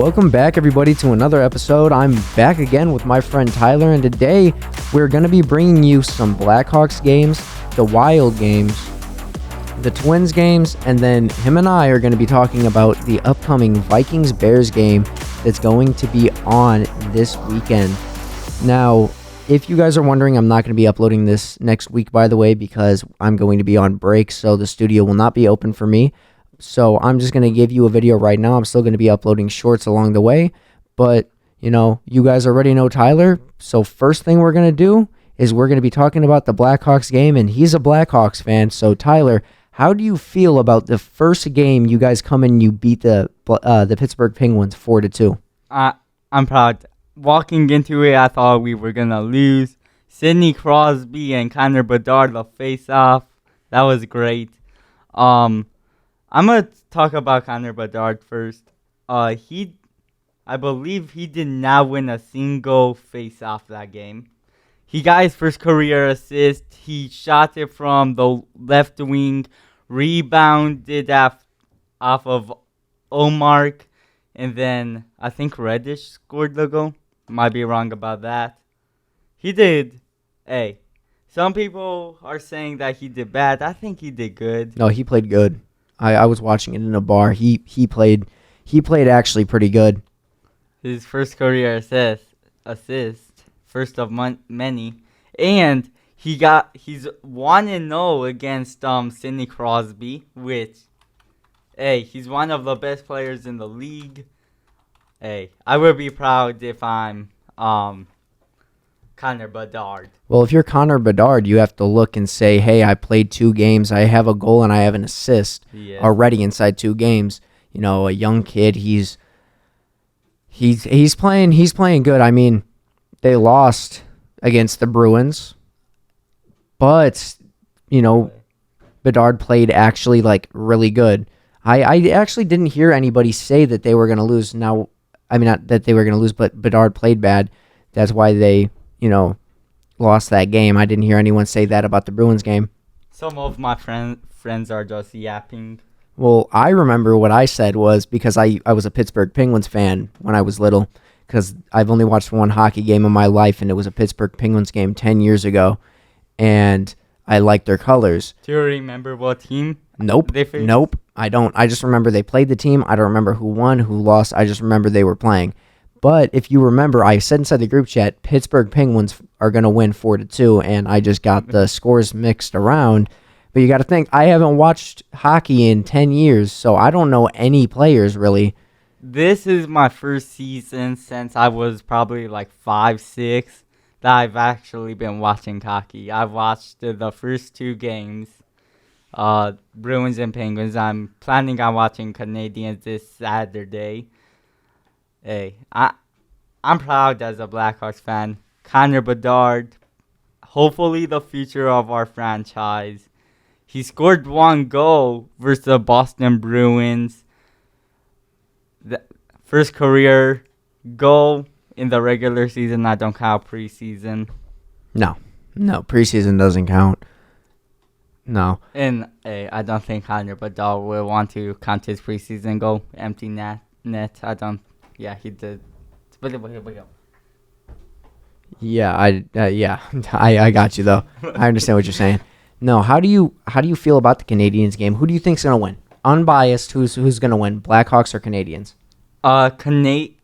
Welcome back, everybody, to another episode. I'm back again with my friend Tyler, and today we're going to be bringing you some Blackhawks games, the Wild games, the Twins games, and then him and I are going to be talking about the upcoming Vikings-Bears game that's going to be on this weekend. Now, if you guys are wondering, I'm not going to be uploading this next week, by the way, because I'm going to be on break, so the studio will not be open for me. So I'm just going to give you a video right now. I'm still going to be uploading shorts along the way, but, you guys already know Tyler. So first thing we're going to do is we're going to be talking about the Blackhawks game, and he's a Blackhawks fan. So Tyler, how do you feel about the first game you guys come in and you beat the Pittsburgh Penguins 4-2? I'm proud. Walking into it, I thought we were going to lose. Sidney Crosby and Connor Bedard, the face-off. That was great. I'm going to talk about Connor Bedard first. I believe he did not win a single face-off that game. He got his first career assist. He shot it from the left wing, rebounded off of Omark, and then I think Reddish scored the goal. Might be wrong about that. He did. Hey, some people are saying that he did bad. I think he did good. No, he played good. I was watching it in a bar. He played actually pretty good. His first career assist, first of many, and he's 1-0 against Sidney Crosby, which, hey, he's one of the best players in the league. Hey, I would be proud if I'm Connor Bedard. Well, if you're Connor Bedard, you have to look and say, hey, I played 2 games. I have a goal and I have an assist already inside 2 games. A young kid, he's playing good. I mean, they lost against the Bruins, but Bedard played actually really good. I actually didn't hear anybody say that they were going to lose. Now, I mean, not that they were going to lose, but Bedard played bad. That's why they lost that game. I didn't hear anyone say that about the Bruins game. Some of my friends are just yapping. Well, I remember what I said was because I was a Pittsburgh Penguins fan when I was little, because I've only watched one hockey game in my life, and it was a Pittsburgh Penguins game 10 years ago, and I liked their colors. Do you remember what team? Nope. Nope. I don't. I just remember they played the team. I don't remember who won, who lost. I just remember they were playing. But if you remember, I said inside the group chat, Pittsburgh Penguins are going to win 4-2, and I just got the scores mixed around. But you got to think, I haven't watched hockey in 10 years, so I don't know any players, really. This is my first season since I was probably 5, 6 that I've actually been watching hockey. I've watched the first 2 games, Bruins and Penguins. I'm planning on watching Canadians this Saturday. Hey, I'm proud as a Blackhawks fan. Connor Bedard, hopefully the future of our franchise. He scored 1 goal versus the Boston Bruins. The first career goal in the regular season. I don't count preseason. No, preseason doesn't count. No. And I don't think Connor Bedard will want to count his preseason goal. Empty net. I don't. Yeah, he did. Yeah, I got you though. I understand what you're saying. No, how do you feel about the Canadians game? Who do you think's gonna win? Unbiased, who's gonna win? Blackhawks or Canadians? Not Canadian.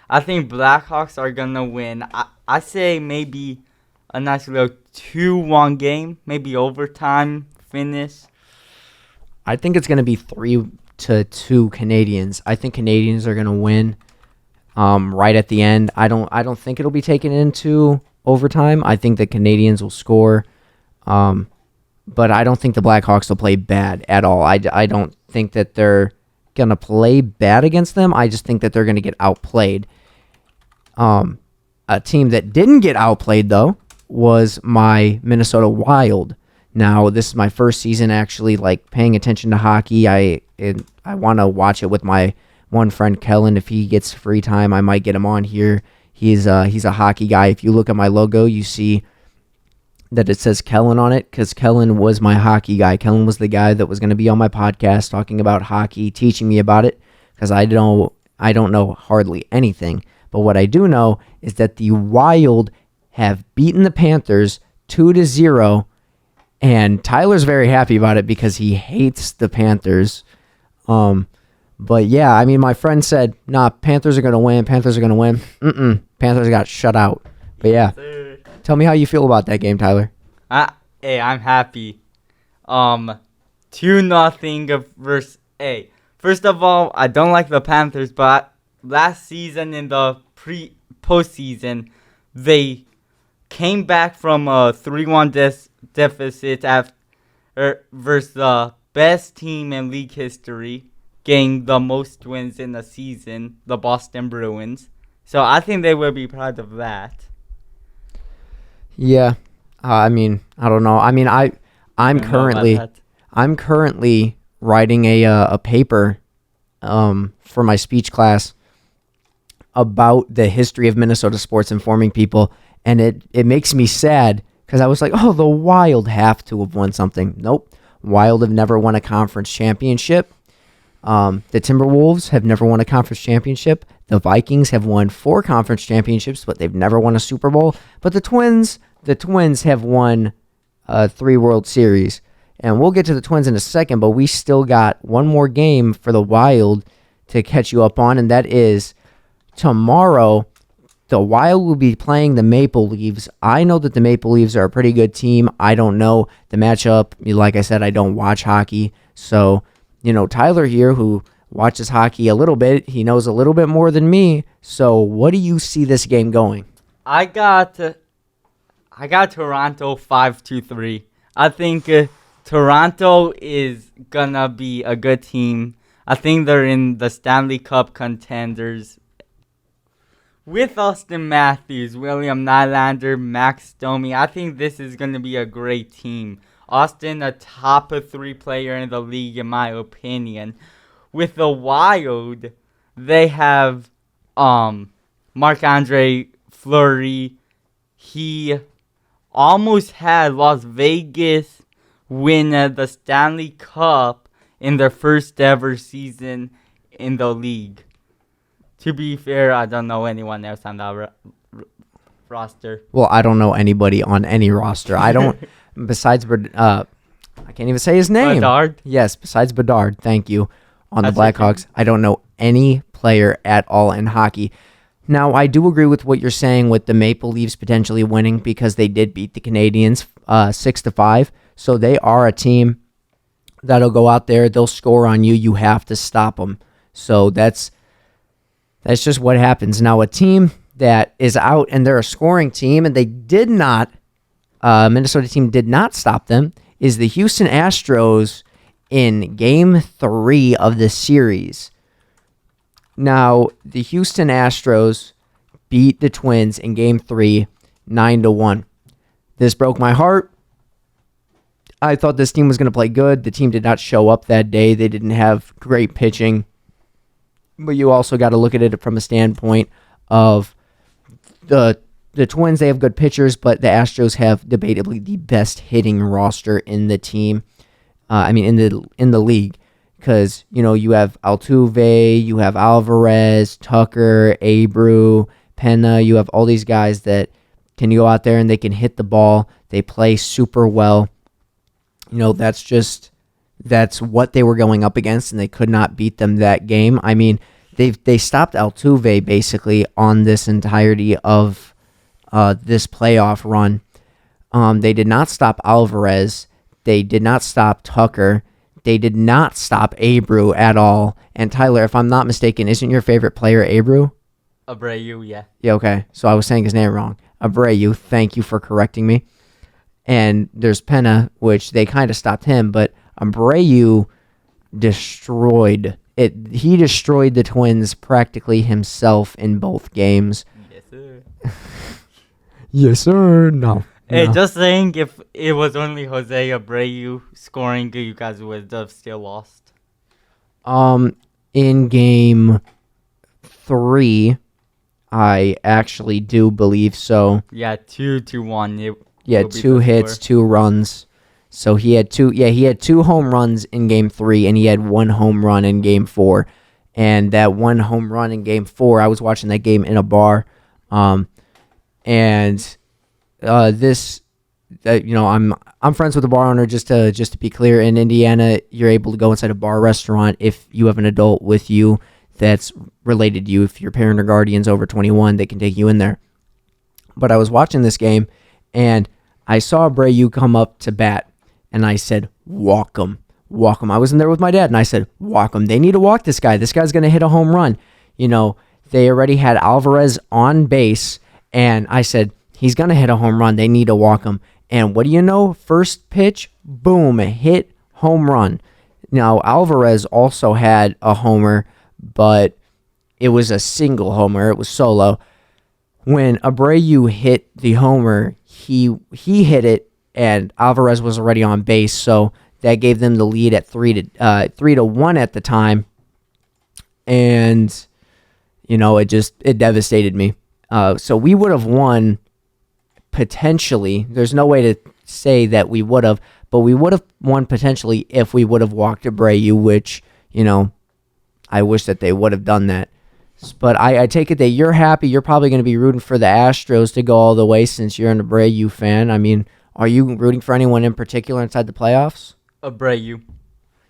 I think Blackhawks are gonna win. I say maybe a nice little 2-1 game, maybe overtime finish. I think it's gonna be 3-2 Canadians. I think Canadians are gonna win right at the end. I don't think it'll be taken into overtime. I think the Canadians will score, but I don't think the Blackhawks will play bad at all. I don't think that they're gonna play bad against them. I just think that they're gonna get outplayed. A team that didn't get outplayed though was my Minnesota Wild. Now, this is my first season actually paying attention to hockey. I want to watch it with my one friend Kellen. If he gets free time, I might get him on here. He's a hockey guy. If you look at my logo, you see that it says Kellen on it, because Kellen was my hockey guy. Kellen was the guy that was going to be on my podcast talking about hockey, teaching me about it, because I don't know hardly anything. But what I do know is that the Wild have beaten the Panthers 2-0, and Tyler's very happy about it because he hates the Panthers. But yeah, I mean, my friend said, nah, Panthers are going to win. Panthers are going to win. Panthers got shut out. But yeah, tell me how you feel about that game, Tyler. Hey, I'm happy. 2-0 versus A. First of all, I don't like the Panthers, but last season in the postseason, they came back from a 3-1 deficit versus the best team in league history, getting the most wins in the season, the Boston Bruins. So I think they will be proud of that. Yeah, I mean, I don't know. I mean, I'm currently writing a paper for my speech class about the history of Minnesota sports, informing people, and it makes me sad because I was like, oh, the Wild have to have won something. Nope, Wild have never won a conference championship. The Timberwolves have never won a conference championship. The Vikings have won 4 conference championships, but they've never won a Super Bowl. But the Twins have won 3 World Series. And we'll get to the Twins in a second, but we still got one more game for the Wild to catch you up on, and that is tomorrow. The Wild will be playing the Maple Leafs. I know that the Maple Leafs are a pretty good team. I don't know the matchup. Like I said, I don't watch hockey. So, Tyler here, who watches hockey a little bit, he knows a little bit more than me. So what do you see this game going? I got Toronto 5-3. I think Toronto is gonna be a good team. I think they're in the Stanley Cup contenders. With Austin Matthews, William Nylander, Max Domi, I think this is gonna be a great team. Austin, a top 3 player in the league, in my opinion. With the Wild, they have Marc-Andre Fleury. He almost had Las Vegas win the Stanley Cup in their first ever season in the league. To be fair, I don't know anyone else on that roster. Well, I don't know anybody on any roster. I don't, besides, I can't even say his name. Bedard? Yes, besides Bedard, thank you. On the Blackhawks, I don't know any player at all in hockey. Now, I do agree with what you're saying with the Maple Leafs potentially winning because they did beat the Canadiens 6-5. So they are a team that'll go out there, they'll score on you. You have to stop them. So that's just what happens. Now, a team that is out and they're a scoring team and they did not, Minnesota team did not stop them, is the Houston Astros in Game 3 of the series. Now, the Houston Astros beat the Twins in Game 3, 9-1. This broke my heart. I thought this team was going to play good. The team did not show up that day. They didn't have great pitching. But you also got to look at it from a standpoint of the Twins. They have good pitchers, but the Astros have debatably the best hitting roster in the team. In the league, because you have Altuve, you have Alvarez, Tucker, Abreu, Pena. You have all these guys that can go out there and they can hit the ball. They play super well. That's what they were going up against, and they could not beat them that game. I mean, they stopped Altuve basically on this entirety of this playoff run. They did not stop Alvarez. They did not stop Tucker. They did not stop Abreu at all. And Tyler, if I'm not mistaken, isn't your favorite player Abreu? Abreu, yeah. Yeah, okay. So I was saying his name wrong. Abreu, thank you for correcting me. And there's Pena, which they kind of stopped him, but Abreu destroyed it. He destroyed the Twins practically himself in both games. Yes, sir. Yes, sir. No. Hey, No. just saying, if it was only Jose Abreu scoring, you guys would have still lost. In Game 3, I actually do believe so. Yeah, 2-1. Yeah, 2 hits, 2 runs. So he had 2 home runs in Game 3, and he had 1 home run in Game 4. and that one home run in Game 4. I was watching that game in a bar, and this, I'm friends with the bar owner. Just to be clear, in Indiana, you're able to go inside a bar or restaurant if you have an adult with you that's related to you. If your parent or guardian's over 21, they can take you in there. But I was watching this game, and I saw Abreu come up to bat, and I said, walk him. Walk him. I was in there with my dad, and I said, walk him. They need to walk this guy. This guy's going to hit a home run. They already had Alvarez on base, and I said, he's going to hit a home run. They need to walk him. And what do you know? First pitch, boom, hit, home run. Now, Alvarez also had a homer, but it was a single homer. It was solo. When Abreu hit the homer, he hit it, and Alvarez was already on base, so that gave them the lead at 3-1 at the time, and it devastated me. So we would have won potentially. There's no way to say that we would have, but we would have won potentially if we would have walked Abreu, which I wish that they would have done that. But I take it that you're happy. You're probably going to be rooting for the Astros to go all the way since you're an Abreu fan. I mean, are you rooting for anyone in particular inside the playoffs? Abreu.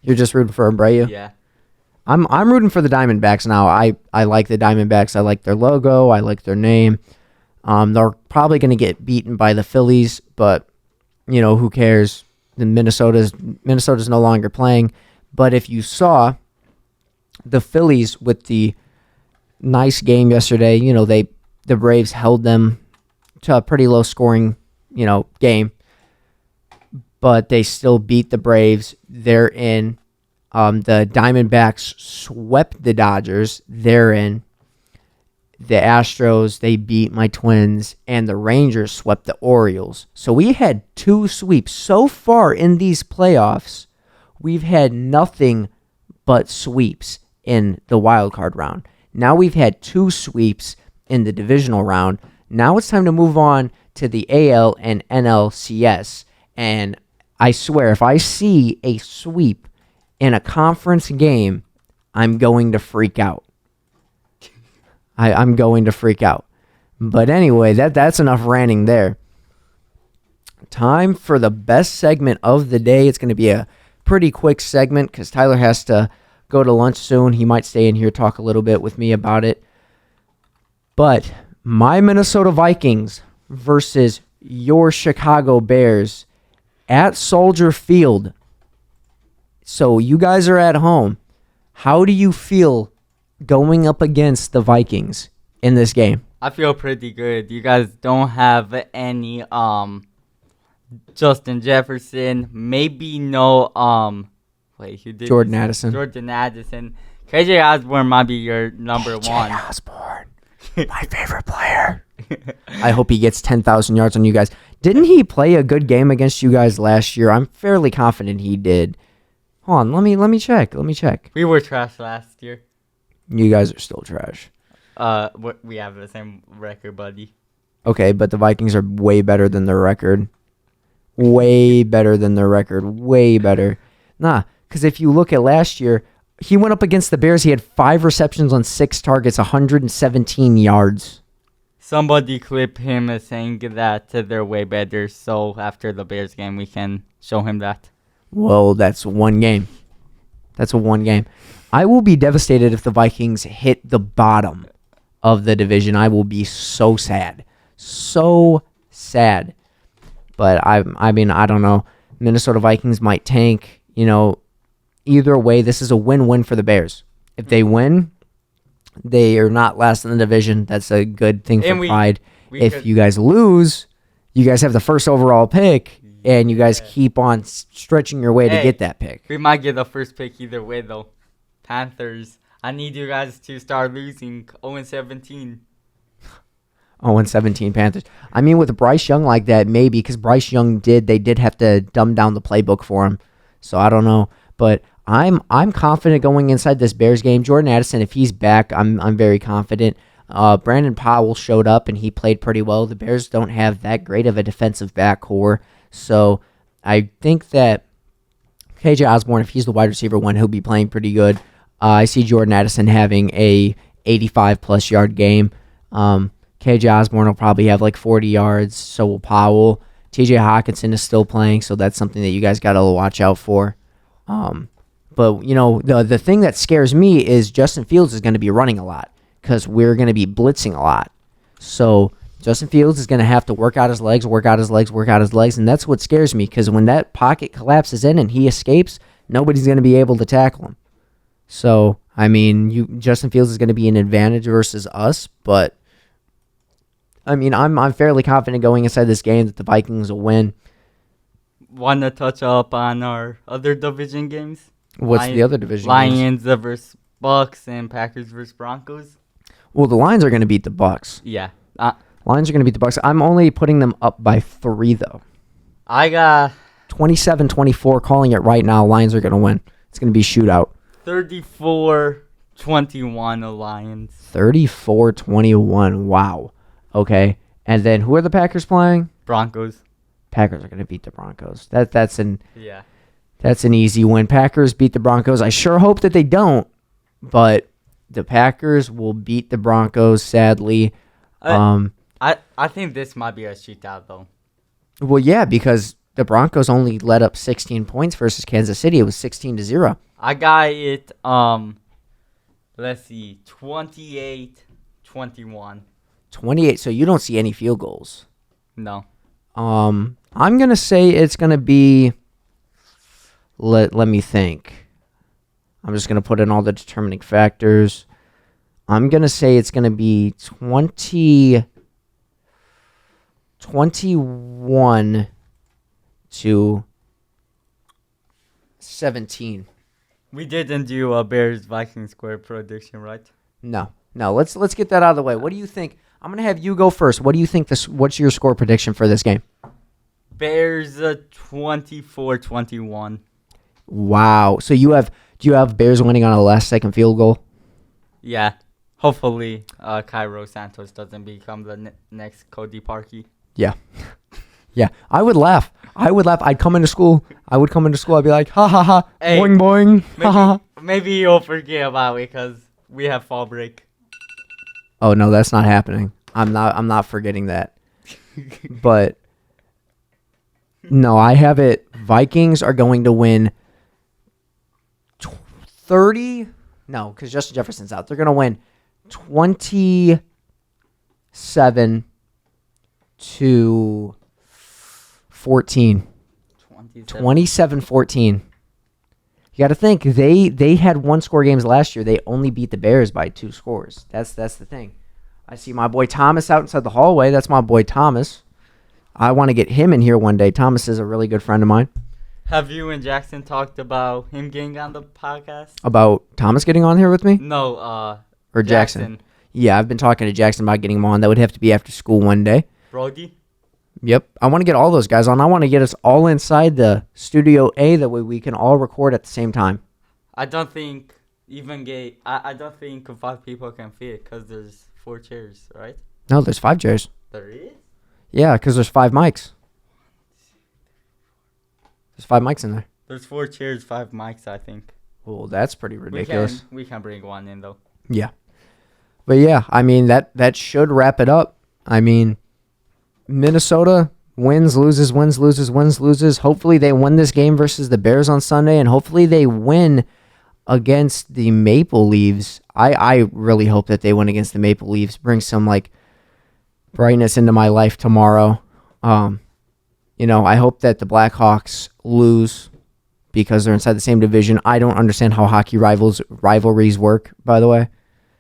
You're just rooting for Abreu? Yeah. I'm rooting for the Diamondbacks now. I like the Diamondbacks. I like their logo. I like their name. They're probably going to get beaten by the Phillies, but who cares? Minnesota's no longer playing. But if you saw the Phillies with the nice game yesterday, the Braves held them to a pretty low scoring, game, but they still beat the Braves. They're in. The Diamondbacks swept the Dodgers. They're in. The Astros, they beat my Twins, and the Rangers swept the Orioles. So we had 2 sweeps. So far in these playoffs, we've had nothing but sweeps in the wild card round. Now we've had 2 sweeps in the divisional round. Now it's time to move on to the AL and NLCS. And I swear, if I see a sweep in a conference game, I'm going to freak out. I'm going to freak out. But anyway, that's enough ranting there. Time for the best segment of the day. It's going to be a pretty quick segment because Tyler has to go to lunch soon. He might stay in here, talk a little bit with me about it. But my Minnesota Vikings versus your Chicago Bears at Soldier Field. So you guys are at home. How do you feel going up against the Vikings in this game? I feel pretty good. You guys don't have any Justin Jefferson, maybe no who did Jordan Addison. Jordan Addison. KJ Osborne might be your number one. KJ Osborne, my favorite player. I hope he gets 10,000 yards on you guys. Didn't he play a good game against you guys last year? I'm fairly confident he did. Hold on, let me check. We were trash last year. You guys are still trash. We have the same record, buddy. Okay, but the Vikings are way better than their record. Way better than their record. Way better. Nah, because if you look at last year, he went up against the Bears. He had 5 receptions on 6 targets, 117 yards. Somebody clip him as saying that they're way better, so after the Bears game, we can show him that. Well, that's one game. That's a one game. I will be devastated if the Vikings hit the bottom of the division. I will be so sad. So sad. But I mean, I don't know. Minnesota Vikings might tank. Either way, this is a win-win for the Bears. If they win, they are not last in the division. That's a good thing for pride. If you guys lose, you guys have the first overall pick, and you guys keep on stretching your way to get that pick. We might get the first pick either way, though. Panthers, I need you guys to start losing 0-17. 0-17 Panthers. I mean, with Bryce Young like that, maybe, because Bryce Young they did have to dumb down the playbook for him. So I don't know. But I'm confident going inside this Bears game. Jordan Addison, if he's back, I'm very confident. Brandon Powell showed up, and he played pretty well. The Bears don't have that great of a defensive backcourt. So I think that KJ Osborne, if he's the wide receiver one, he'll be playing pretty good. I see Jordan Addison having a 85-plus yard game. KJ Osborne will probably have like 40 yards. So will Powell. TJ Hawkinson is still playing, so that's something that you guys got to watch out for. But, you know, the thing that scares me is Justin Fields is going to be running a lot because we're going to be blitzing a lot. So Justin Fields is going to have to work out his legs, and that's what scares me because when that pocket collapses in and he escapes, nobody's going to be able to tackle him. So, I mean, Justin Fields is going to be an advantage versus us, but, I mean, I'm fairly confident going inside this game that the Vikings will win. Want to touch up on our other division games? What's the other division games? Lions versus Bucks and Packers versus Broncos. Well, the Lions are going to beat the Bucks. Yeah. Lions are going to beat the Bucks. I'm only putting them up by 3, though. I got 27-24, calling it right now. Lions are going to win. It's going to be a shootout. 34-21 the Lions. 34-21. Wow. Okay. And then who are the Packers playing? Broncos. Packers are going to beat the Broncos. That's an easy win. Packers beat the Broncos. I sure hope that they don't, but the Packers will beat the Broncos, sadly. I think this might be a shootout, though. Well, yeah, because the Broncos only let up 16 points versus Kansas City. It was 16-0. I got it, let's see, 28-21. 28, so you don't see any field goals. No. I'm going to say it's going to be, let me think. I'm just going to put in all the determining factors. I'm going to say it's going to be 21 to 17. We didn't do a Bears-Vikings square prediction, right? No. Let's get that out of the way. What do you think? I'm gonna have you go first. What do you think what's your score prediction for this game? Bears 24-21. Wow. So do you have Bears winning on a last-second field goal? Yeah. Hopefully, Cairo Santos doesn't become the next Cody Parkey. Yeah. Yeah. I would laugh. I'd come into school. I'd be like, ha ha ha, hey, boing boing, ha ha. Maybe you'll forget about it because we have fall break. Oh no, that's not happening. I'm not forgetting that. But no, I have it. Vikings are going to win 30. No, because Justin Jefferson's out. They're going to win 27-14. 27-14. You got to think they had 1-score games last year. They only beat the Bears by 2 scores. That's the thing. I see my boy Thomas out inside the hallway. That's my boy Thomas. I want to get him in here one day. Thomas is a really good friend of mine. Have you and Jackson talked about him getting on the podcast? About Thomas getting on here with me? No, or Jackson. Yeah, I've been talking to Jackson about getting him on. That would have to be after school one day. Brody? Yep. I want to get all those guys on. I want to get us all inside the Studio A. That way we can all record at the same time. I don't think I don't think 5 people can fit because there's 4 chairs, right? No, there's 5 chairs. There is? Yeah, because there's 5 mics. There's 5 mics in there. There's 4 chairs, 5 mics, I think. Well, that's pretty ridiculous. We can bring one in, though. Yeah. But yeah, I mean, that should wrap it up. I mean, Minnesota wins, loses. Hopefully they win this game versus the Bears on Sunday, and hopefully they win against the Maple Leafs. I really hope that they win against the Maple Leafs. Bring some, like, brightness into my life tomorrow. I hope that the Blackhawks lose because they're inside the same division. I don't understand how hockey rivalries work, by the way.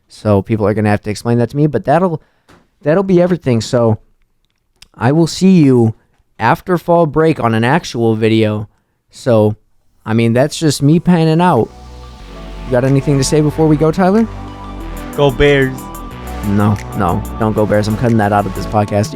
So people are going to have to explain that to me, but that'll be everything. So I will see you after fall break on an actual video. So, I mean, that's just me panning out. You got anything to say before we go, Tyler? Go Bears. No, don't go Bears. I'm cutting that out of this podcast.